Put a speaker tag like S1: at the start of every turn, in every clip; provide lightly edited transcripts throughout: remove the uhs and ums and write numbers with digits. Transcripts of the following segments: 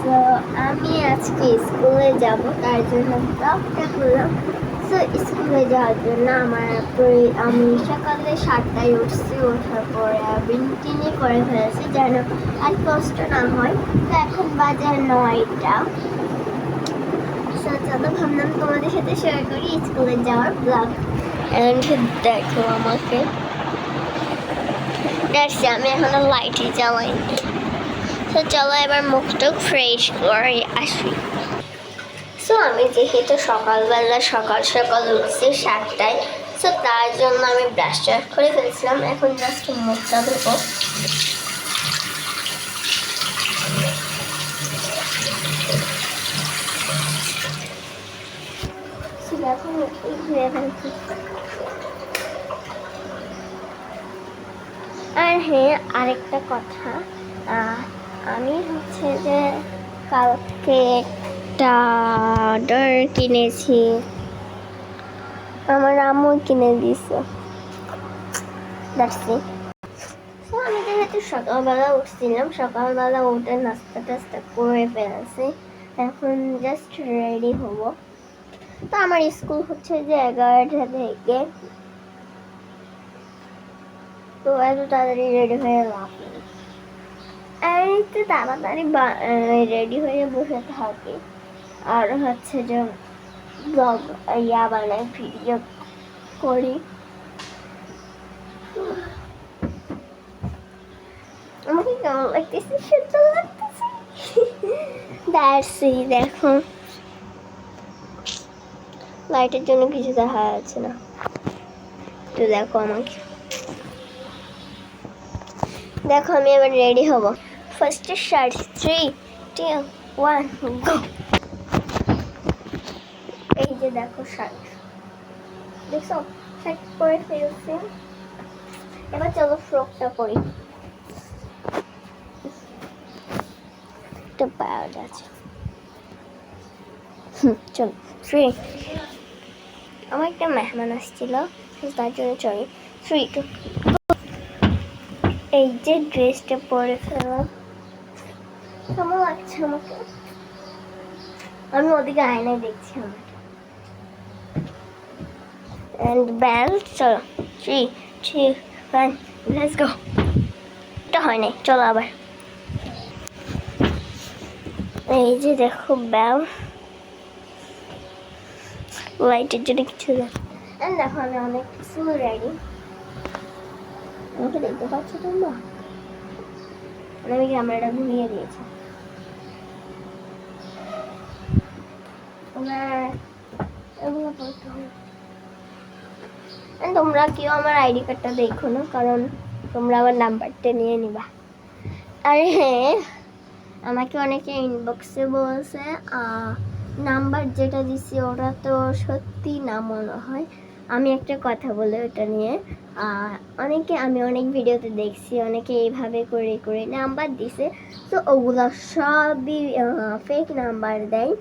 S1: So আমি আজকে স্কুলে যাব, তার জন্য ব্লগটা করলাম। সো স্কুলে যাওয়ার জন্য আমি সকালে 7টায় উঠছি, ওঠার পরে বিনটিনি করে ফেলেছি যেন আর কষ্ট না হয়। তো এখন বাজে 9টা। সো চলো, ভাবলাম তোমাদের সাথে শেয়ার করি স্কুলে যাওয়ার ব্লগ। অ্যান্ড দেখো আমাকে দেখছি আমি এখনো লাইটই জ্বালাইনি। তো চলো এবার মুখটা ফ্রেশ করে আসি। সো আমি যেহেতু সকালবেলা সকাল সকাল উঠছি 7টায়, সো তার জন্য আমি ব্রাশ টাশ করে ফেলছিলাম। এখন জাস্ট মুখটা ধোবো। এখন ধুয়ে ফেলছি। আর হ্যাঁ, আরেকটা কথা, আমি হচ্ছে যে কালকে একটা অর্ডার কিনেছি, আমার আম্মু কিনে দিয়েছে। আমি যেহেতু সকালবেলা উঠছিলাম, সকালবেলা উঠে নাস্তা টাস্তা করে ফেলেছি, এখন জাস্ট রেডি হব। তো আমার স্কুল হচ্ছে যে 11টা থেকে, তো এত তাড়াতাড়ি রেডি হয়ে লাভ নেই। আর একটু তাড়াতাড়ি রেডি হয়ে বসে থাকি, আর হচ্ছে যে ব্লগ বানাই, ভিডিও করি। আমাকে কেমন লাগতেছে, সুন্দর লাগতেছে। দেখো লাইটের জন্য কিছু দেখা যাচ্ছে না, তো দেখো আমাকে দেখো, আমি এবার রেডি হব। ফার্স্ট শার্ট, 3, 2, 1 গো। এই যে দেখো শার্ট, দেখছো শার্ট পরে ফেলছি। এবার চলো ফ্রকটা পরি। একটা প্যাড আছে, চলো 3। আমার একটা মেহমান আসছিল, তার জন্য চলি 3, 2। এই যে ড্রেসটা পরে ফেললাম, কেমন লাগছে আমাকে? আমি ওদিকে আয়নায় দেখছি আমাকে। And belt, চলো 3, 2, 1, let's go. এটা হয় নাই, চলো আবার। এই যে দেখো ব্যাল, লাইটের জন্য কিছু দেখো। আমি অনেক কিছু রেডি, আমাকে দেখতে পাচ্ছ তোমরা? আমি ক্যামেরাটা ঘুরিয়ে দিয়েছি। তোমরা কেউ আমার আইডি কার্ডটা দেখো না, কারণ তোমরা আমার নাম্বারটা নিয়ে নিবা। আর হ্যাঁ, আমাকে অনেকে ইনবক্সে বলছে নাম্বার যেটা দিচ্ছি ওটা তো সত্যি না মনে হয়। আমি একটা কথা বলে ওটা নিয়ে, আমি অনেক ভিডিওতে দেখছি অনেকে এইভাবে করে করে নাম্বার দিছে, তো ওগুলো সবই ফেক নাম্বার দেয়।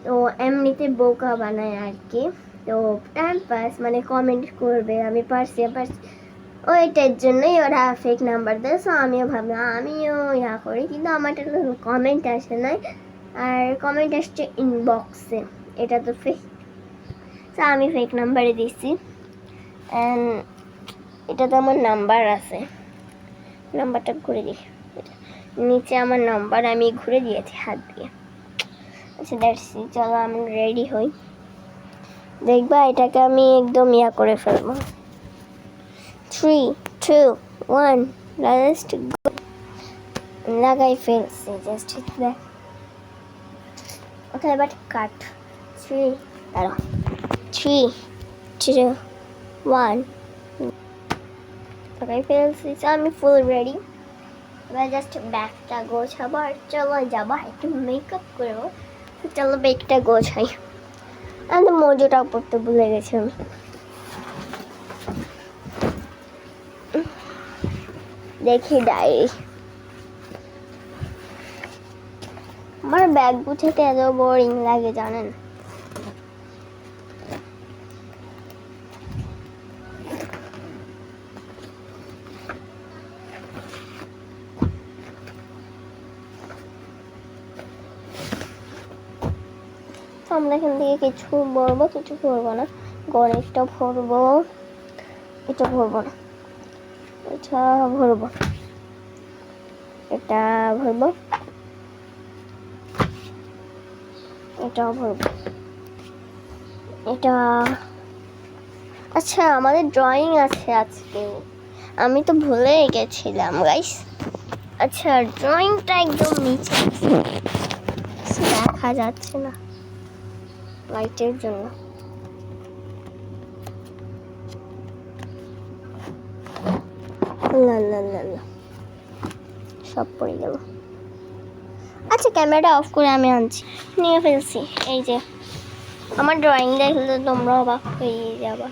S1: তো এমনিতে বোকা বানায় আর কি। তো টাইম পাস, মানে কমেন্ট করবে আমি পারছি ওইটার জন্যই ওরা ফেক নাম্বার দেয়। সো আমিও ভাবলাম আমিও করি, কিন্তু আমার কমেন্ট আসে নাই, আর কমেন্ট আসছে ইনবক্সে, এটা তো ফেক। সো আমি ফেক নাম্বারে দিচ্ছি, অ্যান্ড এটাতে আমার নাম্বার আছে, নাম্বারটা ঘুরে দিই, নিচে আমার নাম্বার আমি ঘুরে দিয়েছি হাত দিয়ে। আচ্ছা দেখছি, চলো আমি রেডি হই। দেখবা এটাকে আমি একদম করে ফেলবো। 3, 2, 1, let's go. লাগাই ফেলছি জাস্ট দেখ। ওকে এবার কাট। 3, 2, 1 লাগাই ফেলছি। আমি ফুল রেডি। এবার জাস্ট ব্যাগটা গোছাবো, আর চলো যাবো একটু মেকআপ করবো। চলো ব্যাগটা গোছাই। আমি মজুটাও পড়তে ভুলে গেছি আমি। দেখি ডায়েরি, আমার ব্যাগ গুছাতে এত বোরিং লাগে জানেন। আমরা এখান থেকে কিছু ভরবো, কিছু ভরবো না। গণেশটা ভরবো, এটা ভরবো না, এটা ভরবো, এটা ভরবো, এটাও ভরবো, এটা। আচ্ছা আমাদের ড্রয়িং আছে আজকে, আমি তো ভুলেই গেছিলাম গাইস। আচ্ছা ড্রয়িংটা একদম নিচে দেখা যাচ্ছে না লাইটের জন্য। না না না না, সব পড়ে গেল। আচ্ছা ক্যামেরাটা অফ করে আমি আনছি, নিয়ে ফেলছি। এই যে আমার ড্রয়িং দেখলে তোমরা অবাক হয়ে যাবা।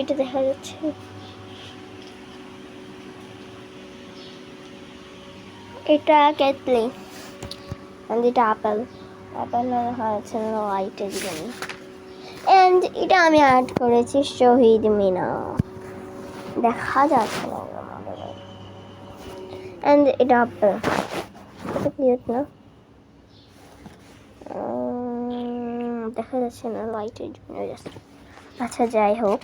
S1: এটা দেখা যাচ্ছে, এটা ক্যাটলি, এটা আপেল, আপেল হয়েছে লাইটের জন্য। এন্ড এটা আমি অ্যাড করেছি শহীদ মিনার, দেখা যাচ্ছে না আমাদের। এন্ড এটা আপেল, এটা কিউট না? দেখা যাচ্ছে না লাইটের জন্য। আচ্ছা যাই হোক,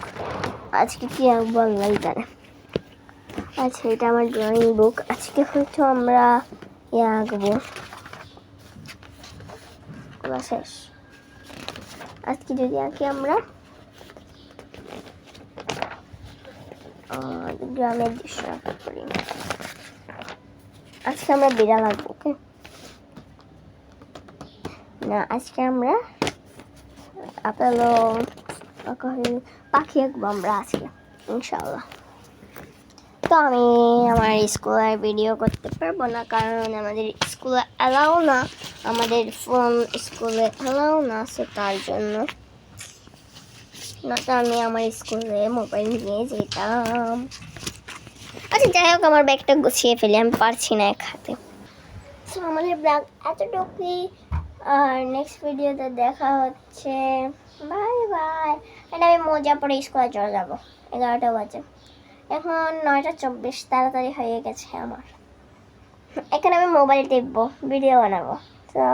S1: আজকে কি আঁকবো আল্লাহ জানে। আচ্ছা এটা আমার ড্রয়িং বুক, আজকে হয়তো আমরা আঁকবো শেষ। আজকে যদি আঁকি আমরা গ্রামের দৃশ্য আঁকতে পারি। আজকে আমরা বিড়াল আঁকবো, ওকে না আজকে আমরা আপেল পাখি আঁকবো আমরা আজকে ইনশাআল্লাহ। তো আমি আমার স্কুলে ভিডিও করতে পারবো না, কারণ আমাদের স্কুলে অ্যালাউ না, আমাদের ফোন স্কুলে অ্যালাউ না, সো তার জন্য না তো আমি আমার স্কুলে মোবাইল নিয়ে যেতাম। আচ্ছা যাই হোক, আমার ব্যাগটা গুছিয়ে ফেলি, আমি পারছি না এক হাতে। সো আমাদের ব্যাগ এতটুকুই, আর নেক্সট ভিডিওতে দেখা হচ্ছে, বাই বাই। এটা আমি মজা পরে স্কুলে চলে যাবো, 11টা বাজে, এখন 9:24, তাড়াতাড়ি হয়ে গেছে আমার। এখানে আমি মোবাইল টিপবো, ভিডিও বানাবো। তো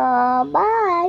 S1: বাই।